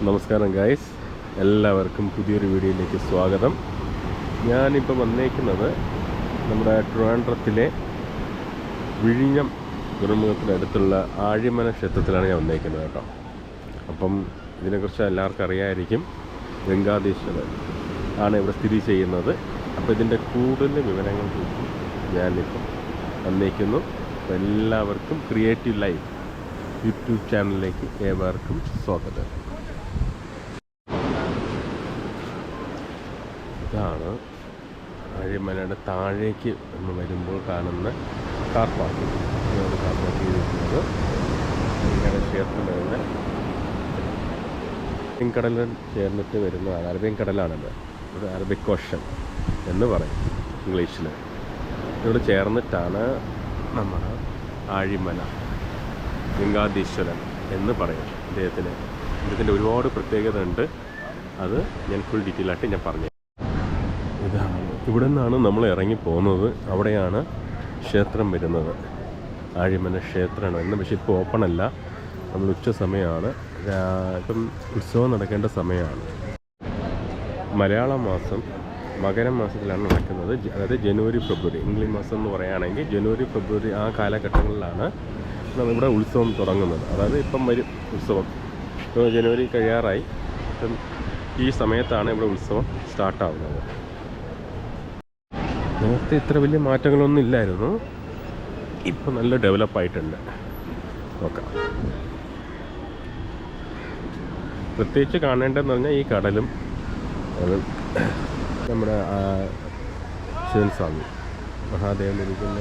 നമസ്കാരം ഗൈസ്, എല്ലാവർക്കും പുതിയൊരു വീഡിയോയിലേക്ക് സ്വാഗതം. ഞാനിപ്പോൾ വന്നേക്കുന്നത് നമ്മുടെ ട്രിവാൻഡ്രത്തിലെ വിഴിഞ്ഞം തുറമുഖത്തിനടുത്തുള്ള ആഴിമല ക്ഷേത്രത്തിലാണ് ഞാൻ വന്നേക്കുന്നത് കേട്ടോ. അപ്പം ഇതിനെക്കുറിച്ച് എല്ലാവർക്കും അറിയാമായിരിക്കും. ഗംഗാധീശ്വരൻ ആണ് ഇവിടെ സ്ഥിതി ചെയ്യുന്നത്. അപ്പോൾ ഇതിൻ്റെ കൂടുതൽ വിവരങ്ങൾ ഞാനിപ്പോൾ വന്നേക്കുന്നു. അപ്പോൾ എല്ലാവർക്കും ക്രിയേറ്റീവ് ലൈഫ് യൂട്യൂബ് ചാനലിലേക്ക് ഏവർക്കും സ്വാഗതം. ഇതാണ് ആഴിമലയുടെ താഴേക്ക് ഒന്ന് വരുമ്പോൾ കാണുന്ന കാർ പാർക്കിംഗ്. കാർ പാർക്ക് ചെയ്തിരിക്കുന്നത് ഇങ്ങനെ ക്ഷേത്രം വരുന്ന അറബിയൻ കടലിൽ ചേർന്നിട്ട് വരുന്നതാണ്. അറബിയൻ കടലാണത്, ഒരു അറബിക് ഓഷൻ എന്ന് പറയും ഇംഗ്ലീഷിൽ. ഇവിടെ ചേർന്നിട്ടാണ് നമ്മുടെ ആഴിമല ഗംഗാധീശ്വരൻ എന്ന് പറയും. അദ്ദേഹത്തിൻ്റെ ഒരുപാട് പ്രത്യേകത ഉണ്ട്. അത് ഞാൻ ഫുൾ ഡീറ്റെയിൽ ആയിട്ട് ഞാൻ പറഞ്ഞു. ഇതാണ്, ഇവിടെ നിന്നാണ് നമ്മൾ ഇറങ്ങി പോകുന്നത്. അവിടെയാണ് ക്ഷേത്രം വരുന്നത്. ആഴിമല ക്ഷേത്രമാണ് വരുന്നത്. പക്ഷേ ഇപ്പോൾ ഓപ്പൺ അല്ല. നമ്മൾ ഉച്ച സമയമാണ്. ഇപ്പം ഉത്സവം നടക്കേണ്ട സമയമാണ്. മലയാള മാസം മകരം മാസത്തിലാണ് നടക്കുന്നത്. അതായത് ജനുവരി ഫെബ്രുവരി, ഇംഗ്ലീഷ് മാസം എന്ന് പറയുകയാണെങ്കിൽ ജനുവരി ഫെബ്രുവരി ആ കാലഘട്ടങ്ങളിലാണ് ഇവിടെ ഉത്സവം തുടങ്ങുന്നത്. അതായത് ഇപ്പം വരും ഉത്സവം. ഇപ്പോൾ ജനുവരി കഴിയാറായി. ഇപ്പം ഈ സമയത്താണ് ഇവിടെ ഉത്സവം സ്റ്റാർട്ടാവുന്നത്. നേരത്തെ ഇത്ര വലിയ മാറ്റങ്ങളൊന്നും ഇല്ലായിരുന്നു. ഇപ്പം നല്ല ഡെവലപ്പായിട്ടുണ്ട്. നോക്കാം. പ്രത്യേകിച്ച് കാണേണ്ടതെന്ന് പറഞ്ഞാൽ ഈ കടലും നമ്മുടെ ശിവൻ സ്വാമി മഹാദേവൻ ഇരിക്കുന്ന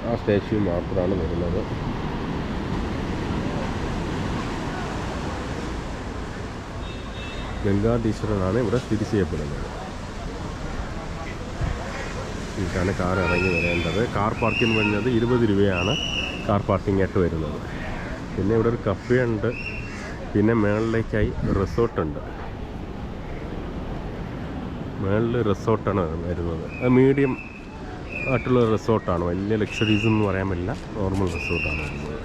ആ സ്റ്റാച്യു മാത്രമാണ് വരുന്നത്. ഗംഗാധീശ്വരനാണ് ഇവിടെ സ്ഥിതി ചെയ്യപ്പെടുന്നത്. ഇതാണ് കാർ ഇറങ്ങി വരേണ്ടത്. കാർ പാർക്കിംഗ് വരുന്നത് 20 രൂപയാണ് കാർ പാർക്കിംഗ് ആയിട്ട് വരുന്നത്. പിന്നെ ഇവിടെ ഒരു കഫേ ഉണ്ട്. പിന്നെ മുകളിലേക്കായി റിസോർട്ടുണ്ട്. മുകളിൽ റിസോർട്ടാണ് വരുന്നത്. അത് മീഡിയം ആയിട്ടുള്ള റിസോർട്ടാണ്. വലിയ ലക്ഷറീസ് എന്ന് പറയാൻ പറ്റില്ല. നോർമൽ റിസോർട്ടാണ് വരുന്നത്.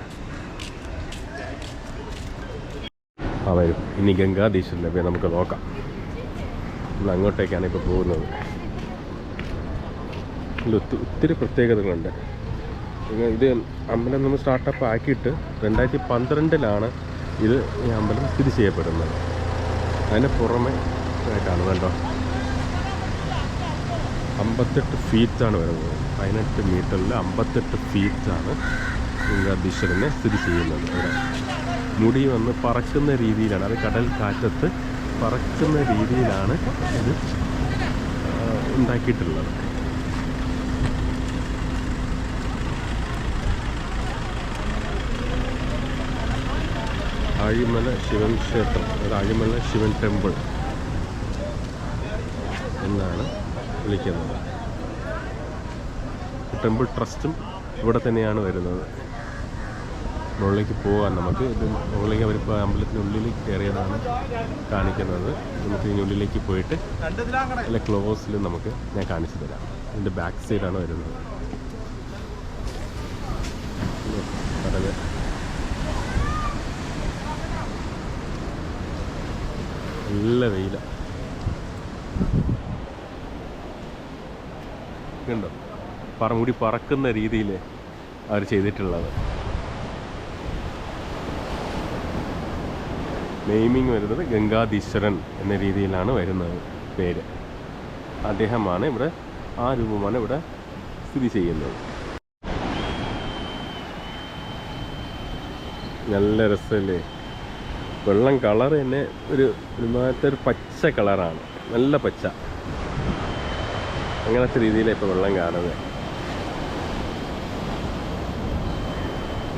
വരും. ഇനി ഗംഗാധീശ്വരനെ നമുക്ക് നോക്കാം. നമ്മൾ അങ്ങോട്ടേക്കാണ് ഇപ്പോൾ പോകുന്നത്. ഒത്തിരി പ്രത്യേകതകളുണ്ട്. ഇത് അമ്പലം നമ്മൾ സ്റ്റാർട്ടപ്പ് ആക്കിയിട്ട് 2012 ഇത് ഈ അമ്പലം സ്ഥിതി ചെയ്യപ്പെടുന്നത്. അതിന് പുറമെ ആയിട്ടാണ് കണ്ടോ, 58 ഫീറ്റാണ് വരുന്നത്. 18 മീറ്ററിൽ 58 ഫീറ്റാണ് ഗംഗാധീശ്വരനെ സ്ഥിതി ചെയ്യുന്നത്. ഇവിടെ മുടി വന്ന് പറക്കുന്ന രീതിയിലാണ്, അത് കടൽ കാറ്റത്ത് പറക്കുന്ന രീതിയിലാണ് ഇത് ഉണ്ടാക്കിയിട്ടുള്ളത്. ആഴിമല ശിവൻ ക്ഷേത്രം, അത് ആഴിമല ശിവൻ ടെമ്പിൾ എന്നാണ് വിളിക്കുന്നത്. ടെമ്പിൾ ട്രസ്റ്റും ഇവിടെ തന്നെയാണ് വരുന്നത്. മുകളിലേക്ക് പോകാൻ നമുക്ക് ഇത് മുകളിലേക്ക് അവരിപ്പോൾ അമ്പലത്തിനുള്ളിൽ കയറിയതാണ് കാണിക്കുന്നത്. നമുക്ക് ഇതിനുള്ളിലേക്ക് പോയിട്ട് നല്ല ക്ലോസിൽ നമുക്ക് ഞാൻ കാണിച്ചു തരാം. ഇതിൻ്റെ ബാക്ക് സൈഡാണ് വരുന്നത്. കടല് നല്ല വെയില കണ്ടോ, മുടി പറക്കുന്ന രീതിയിൽ അവർ ചെയ്തിട്ടുള്ളത്. നെയിമിങ് വരുന്നത് ഗംഗാധീശ്വരൻ എന്ന രീതിയിലാണ് വരുന്നത് പേര്. അദ്ദേഹമാണ് ഇവിടെ, ആ രൂപമാണ് ഇവിടെ സ്ഥിതി ചെയ്യുന്നത്. നല്ല രസമല്ലേ? വെള്ളം കളർ തന്നെ ഒരുമാതിരത്തെ ഒരു പച്ച കളറാണ്. നല്ല പച്ച, അങ്ങനത്തെ രീതിയിലാണ് ഇപ്പോൾ വെള്ളം കാണുന്നത്.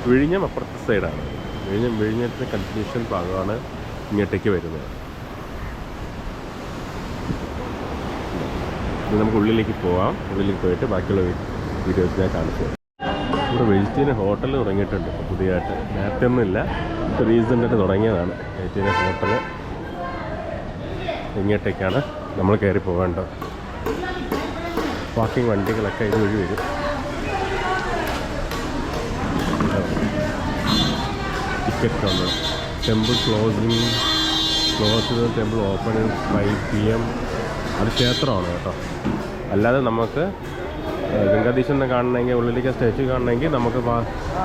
വിഴിഞ്ഞം അപ്പുറത്തെ സൈഡാണ്. വിഴിഞ്ഞത്തിൻ്റെ കണ്ടിന്യൂഷൻ ഭാഗമാണ് ഇങ്ങോട്ടേക്ക് വരുന്നത്. ഇനി നമുക്ക് ഉള്ളിലേക്ക് പോവാം. ഉള്ളിലേക്ക് പോയിട്ട് ബാക്കിയുള്ള വീഡിയോസ് ഞാൻ കാണിച്ചു തരാം. ഇവിടെ വെജിറ്റേറിയൻ ഹോട്ടൽ തുടങ്ങിയിട്ടുണ്ട് ഇപ്പോൾ പുതിയതായിട്ട്. നേരത്തെ ഒന്നുമില്ല, ഇപ്പോൾ റീസെൻ്റായിട്ട് തുടങ്ങിയതാണ് വെജിറ്റേറിയൻ ഹോട്ടൽ. ഇങ്ങോട്ടേക്കാണ് നമ്മൾ കയറി പോകേണ്ടത്. പാർക്കിംഗ് വണ്ടികളൊക്കെ ഇതുവഴി വരും. Ticket counter temple close temple open 5 PM. അത് ക്ഷേത്രമാണ് കേട്ടോ. അല്ലാതെ നമുക്ക് ഗംഗാധീശനെ കാണണമെങ്കിൽ, ഉള്ളിലേക്ക് സ്റ്റേച്ചു കാണണമെങ്കിൽ നമുക്ക്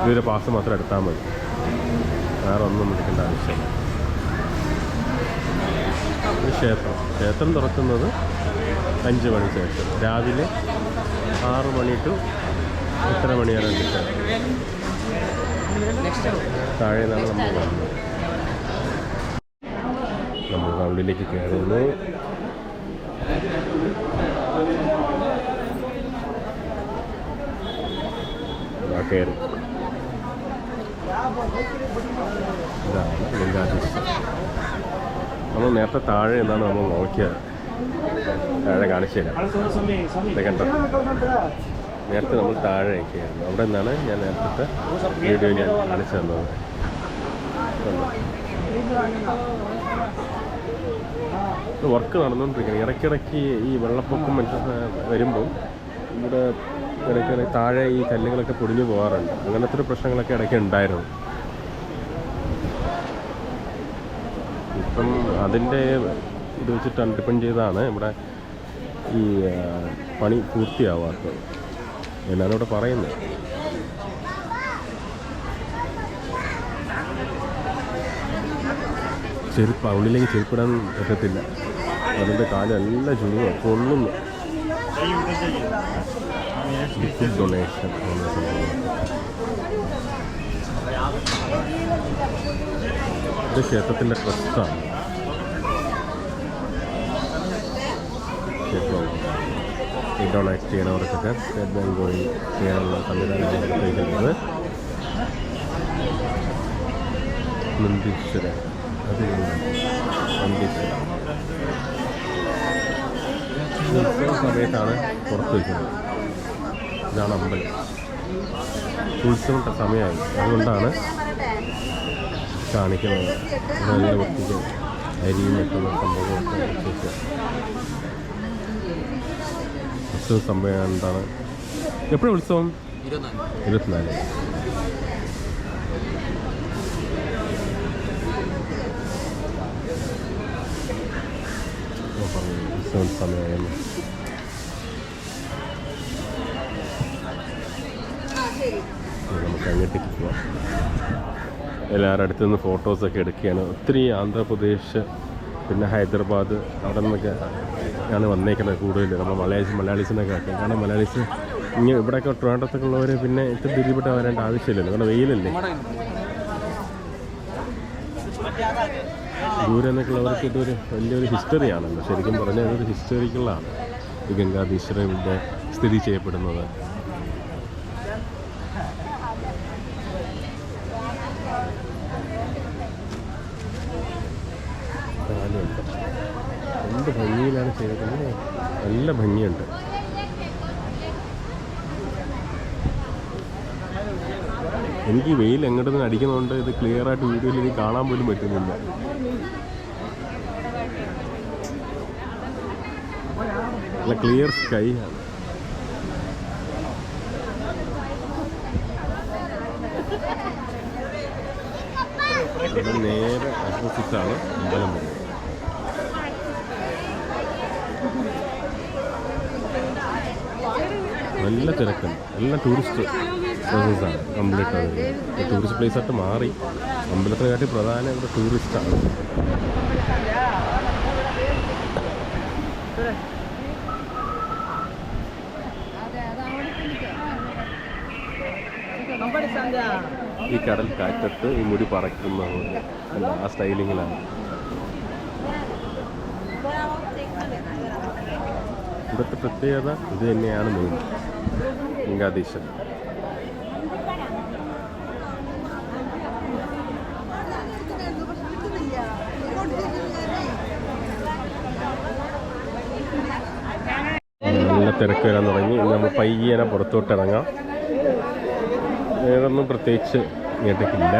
ഇതൊരു പാസ് മാത്രം എടുത്താൽ മതി. വേറെ ഒന്നും എടുക്കേണ്ട ആവശ്യമില്ല. ക്ഷേത്രം തുറക്കുന്നത് 5 മണി ശേഷം. രാവിലെ 6 മണി ടു എത്ര മണി വരെ ഉണ്ട് താഴെ നിന്നാണ് നമ്മൾ കാണുന്നത്. നമ്മൾ ഉള്ളിലേക്ക് കയറുന്നു. കയറി. ഇതാണ് ഗംഗാധീശൻ. നമ്മൾ നേരത്തെ താഴെ നിന്നാണ് നമ്മൾ നോക്കിയത്. താഴെ കാണിച്ചില്ല. കണ്ടോ, നേരത്തെ നമ്മൾ താഴെ ഒക്കെയായിരുന്നു. അവിടെ നിന്നാണ് ഞാൻ നേരത്തെ വീഡിയോ ഞാൻ കാണിച്ചു തന്നത്. വർക്ക് നടന്നുകൊണ്ടിരിക്കുന്നത്. ഇടയ്ക്കിടയ്ക്ക് ഈ വെള്ളപ്പൊക്കം വരുമ്പോൾ ഇവിടെ ഇടയ്ക്ക് താഴെ ഈ കല്ലുകളൊക്കെ പൊടിഞ്ഞു പോകാറുണ്ട്. അങ്ങനത്തെ ഒരു പ്രശ്നങ്ങളൊക്കെ ഇടയ്ക്ക് ഉണ്ടായിരുന്നു. ഇപ്പം അതിൻ്റെ ഇത് വെച്ചിട്ട് ഡിപ്പെൻഡ് ചെയ്താണ് ഇവിടെ ഈ പണി പൂർത്തിയാവാത്തത് എന്നാണ് ഇവിടെ പറയുന്നത്. ഉള്ളിലേക്ക് ചെരുപ്പിടാൻ പറ്റത്തില്ല. അതിൻ്റെ കാലം എല്ലാം ചുരുങ്ങുക, പൊള്ളുന്നു. ഡൊണേഷൻ ഇത് ക്ഷേത്രത്തിൻ്റെ ട്രസ്റ്റാണ്. ഈ ഡൊണേറ്റ് ചെയ്യണവർക്കൊക്കെ സ്റ്റേറ്റ് ബാങ്ക് വഴി ചെയ്യാനുള്ള സംവിധാനം എടുത്തേക്കുന്നത്. നന്ദീശ്വരൻ, അത് നന്ദീശ്വരൻ ഉത്സവ സമയത്താണ് പുറത്ത് വയ്ക്കുന്നത്. ഇതാണ് അമ്പലം. ഉത്സവ സമയമായി, അതുകൊണ്ടാണ് കാണിക്കുന്നത്. നല്ല വൃത്തിക്ക് അരിയും വെക്കുന്ന സംഭവമൊക്കെ വെച്ചിട്ട് ഉത്സവ സമയം എന്താണ്. എപ്പോഴും ഉത്സവം 24. ഉത്സവ സമയമായിരുന്നു. നമുക്ക് അങ്ങോട്ടേക്ക് പോവാം. എല്ലാവരുടെ അടുത്ത് നിന്ന് ഫോട്ടോസൊക്കെ എടുക്കുകയാണ്. ഒത്തിരി ആന്ധ്രാപ്രദേശ് പിന്നെ ഹൈദരാബാദ് അവിടെ നിന്നൊക്കെ ആണ് വന്നേക്കുന്നത് കൂടുതൽ. നമ്മൾ മലയാളീസിനൊക്കെ ആക്കാം. കാരണം മലയാളീസ് ഇവിടെയൊക്കെ ട്രിവാൻഡ്രത്തൊക്കെ ഉള്ളവർ പിന്നെ ഇത്ര ദൂരപ്പെട്ട് വരേണ്ട ആവശ്യമില്ലല്ലോ, കാരണം വെയിലല്ലേ. ദൂരെ നിന്നൊക്കെ ഉള്ളവർക്ക് ഇതൊരു വലിയൊരു ഹിസ്റ്ററിയാണല്ലോ. ശരിക്കും പറഞ്ഞാൽ ഇതൊരു ഹിസ്റ്റോറിക്കലാണ് ഈ ഗംഗാധീശ്വര ഇവിടെ സ്ഥിതി ചെയ്യപ്പെടുന്നത്. എന്ത് ഭംഗിയിലാണ് ചെയ്തിട്ടുള്ളത്, നല്ല ഭംഗിയുണ്ട്. എനിക്ക് ഈ വെയിൽ എങ്ങോട്ട് നിന്ന് അടിക്കുന്നതുകൊണ്ട് ഇത് ക്ലിയറായിട്ട് വീഡിയോയിൽ എനിക്ക് കാണാൻ പോലും പറ്റുന്നില്ല. നല്ല ക്ലിയർ സ്കൈ ആണ്. അത് നേരെ ഓപ്പോസിറ്റാണ് അമ്പലം വരുന്നത്. നല്ല തിരക്കുണ്ട്. എല്ലാം ടൂറിസ്റ്റ് പ്ലേസസാണ് കംപ്ലീറ്റ്. അത് ടൂറിസ്റ്റ് പ്ലേസായിട്ട് മാറി. അമ്പലത്തിനെക്കാട്ടി പ്രധാനം ഇവിടെ ടൂറിസ്റ്റാണ്. ഈ കടൽ കാറ്റത്ത് ഈ മുടി പറക്കുന്നത് ആ സ്റ്റൈലിങ്ങിലാണ്. ഇവിടുത്തെ പ്രത്യേകത ഇത് തന്നെയാണ് മെയിൻ. ഗംഗാധീശൻ നല്ല തിരക്ക് വരാൻ തുടങ്ങി. നമ്മൾ പയ്യനെ പുറത്തോട്ട് ഇറങ്ങാം. വേറൊന്നും പ്രത്യേകിച്ച് ഇങ്ങോട്ടേക്കില്ല.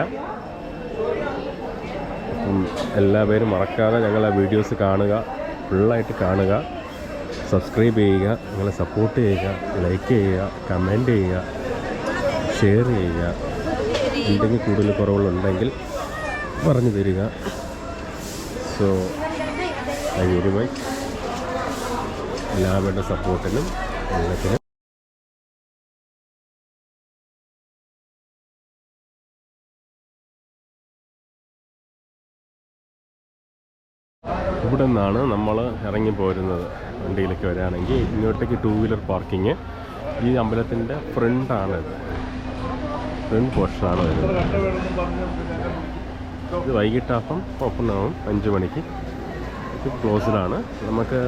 അപ്പം എല്ലാവരും മറക്കാതെ ഞങ്ങളെ വീഡിയോസ് കാണുക, ഫുള്ളായിട്ട് കാണുക, സബ്സ്ക്രൈബ് ചെയ്യുക, ഞങ്ങളെ സപ്പോർട്ട് ചെയ്യുക, ലൈക്ക് ചെയ്യുക, കമൻറ്റ് ചെയ്യുക, ഷെയർ ചെയ്യുക. എന്തെങ്കിലും കൂടുതൽ കുറവുകളുണ്ടെങ്കിൽ പറഞ്ഞു തരിക. സോ ഐ വെരി മച്ച് എല്ലാവരുടെ സപ്പോർട്ടിനും എല്ലാത്തിനും. ഇവിടെ നിന്നാണ് നമ്മൾ ഇറങ്ങി പോരുന്നത്. വണ്ടിയിലേക്ക് വരികയാണെങ്കിൽ ഇങ്ങോട്ടേക്ക് 2 വീലർ പാർക്കിങ് ഈ അമ്പലത്തിൻ്റെ ഫ്രണ്ടാണിത്, ഫ്രണ്ട് പോർഷനാണ് വരുന്നത്. ഇത് വൈകിട്ടാകുമ്പം ഓപ്പൺ ആവും, 5 മണിക്ക്. ഇത് ക്ലോസ്ഡാണ്. നമുക്ക്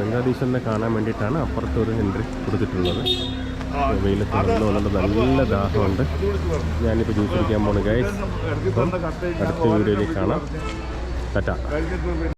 ഗംഗാധീശ്വരനെ കാണാൻ വേണ്ടിയിട്ടാണ് അപ്പുറത്തൊരു എൻട്രി കൊടുത്തിട്ടുള്ളത്. വെയിലത്ത് വന്നുകൊണ്ട് നല്ല ദാഹമുണ്ട്. ഞാനിപ്പോൾ ജ്യൂസ് കുടിക്കാൻ പോകുന്നു ഗൈസ്. അടുത്ത വീഡിയോയിലേക്ക് കാണാം. ടാറ്റ.